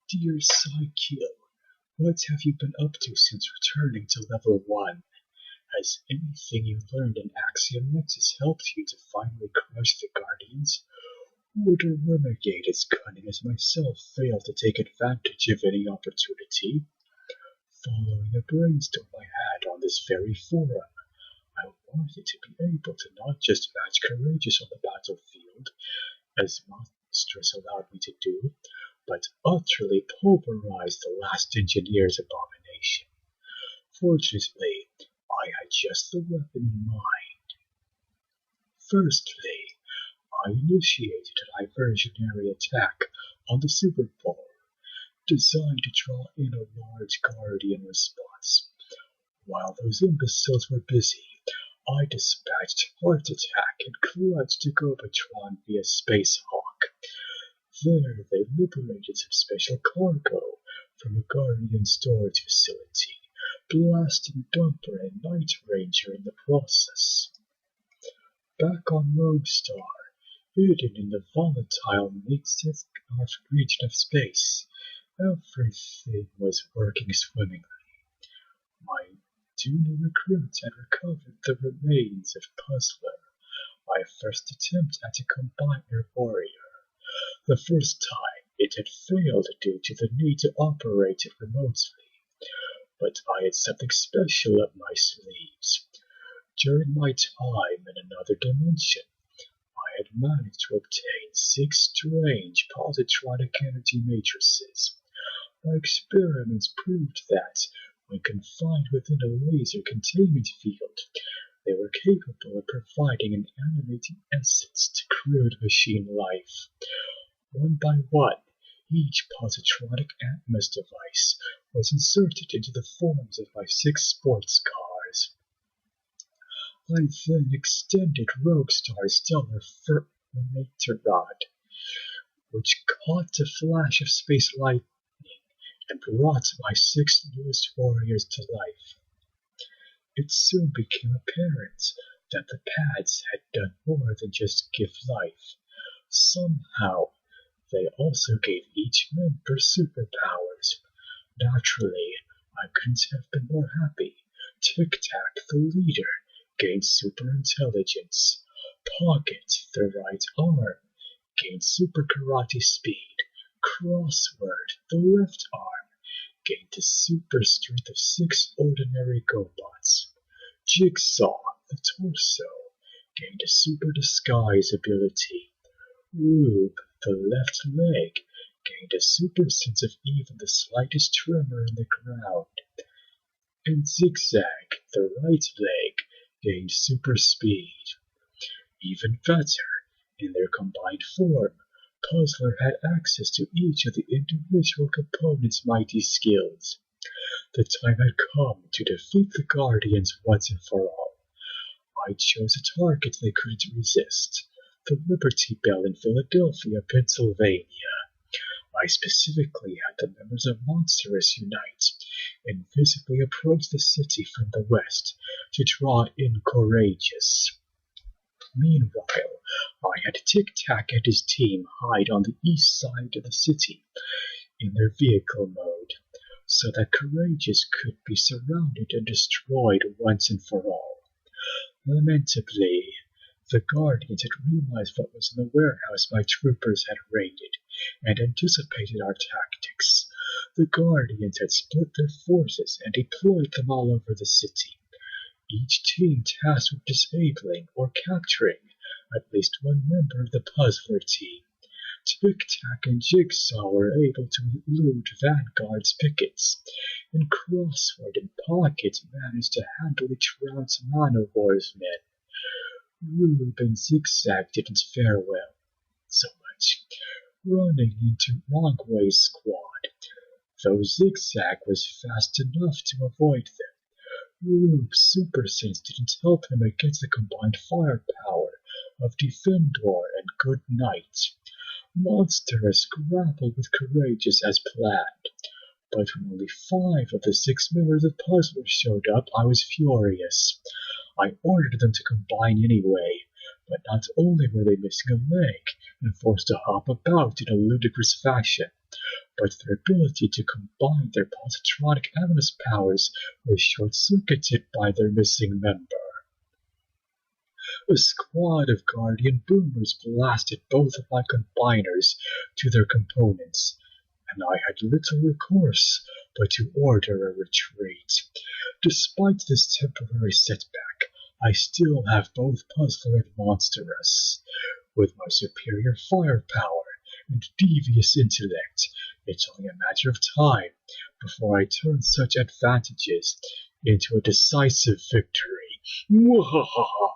Dear Psykill, what have you been up to since returning to level 1? Has anything you learned in Axiom Nexus helped you to finally crush the Guardians? Or do Renegade as cunning as myself fail to take advantage of any opportunity? Following a brainstorm I had on this very forum, I wanted to be able to not just match Courageous on the battlefield, as Monsterous allowed me to do, but utterly pulverize the last engineer's abomination. Fortunately, I had just the weapon in mind. Firstly, I initiated a diversionary attack on the Super Bowl, designed to draw in a large Guardian response. While those imbeciles were busy, I dispatched Heart Attack and clutched to GoBotron via Space Hawk. There they liberated some special cargo from a Guardian storage facility, blasting Dumper and Night Ranger in the process. Back on Roguestar, hidden in the volatile mid-Sith region of space, everything was working swimmingly. My two new recruits had recovered the remains of Puzzler, my first attempt at a combiner warrior. The first time it had failed due to the need to operate it remotely, but I had something special up my sleeves. During my time in another dimension, I had managed to obtain 6 strange positronic energy matrices. My experiments proved that, when confined within a laser containment field, they were capable of providing an animating essence to crude machine life. One by one, each positronic Atmos device was inserted into the forms of my 6 sports cars. I then extended Roguestar's stellar Rhetoric, which caught a flash of space lightning and brought my 6 newest warriors to life. It soon became apparent that the pads had done more than just give life. Somehow, they also gave each member superpowers. Naturally, I couldn't have been more happy. Tic Tac, the leader, gained super intelligence. Pocket, the right arm, gained super karate speed. Crossword, the left arm, gained the super strength of 6 ordinary GoBots. Jig Saw, the torso, gained a super disguise ability. Rube, the left leg, gained a super sense of even the slightest tremor in the ground. And Zig Zag, the right leg, gained super speed. Even better, in their combined form, Puzzler had access to each of the individual components' mighty skills. The time had come to defeat the Guardians once and for all. I chose a target they couldn't resist, the Liberty Bell in Philadelphia, Pennsylvania. I specifically had the members of Monsterous unite and visibly approach the city from the west to draw in Courageous. Meanwhile, I had Tic Tac and his team hide on the east side of the city in their vehicle mode, so that Courageous could be surrounded and destroyed once and for all. Lamentably, the Guardians had realized what was in the warehouse my troopers had raided, and anticipated our tactics. The Guardians had split their forces and deployed them all over the city, each team tasked with disabling or capturing at least one member of the Puzzler team. Tic Tac and Jig Saw were able to elude Vanguard's pickets, and Crossword and Pocket managed to handle each round's Man-O-War's men. Rube and Zig Zag didn't fare well so much, running into Longway's squad, though Zig Zag was fast enough to avoid them. Rube's super sense didn't help him against the combined firepower of Defendor and Good Night. Monsterous grappled with Courageous as planned, but when only 5 of the 6 members of Puzzler showed up, I was furious. I ordered them to combine anyway, but not only were they missing a leg and forced to hop about in a ludicrous fashion, but their ability to combine their positronic animus powers was short-circuited by their missing member. A squad of Guardian Boomers blasted both of my combiners to their components, and I had little recourse but to order a retreat. Despite this temporary setback, I still have both Puzzler and Monsterous. With my superior firepower and devious intellect, it's only a matter of time before I turn such advantages into a decisive victory. Mwahaha!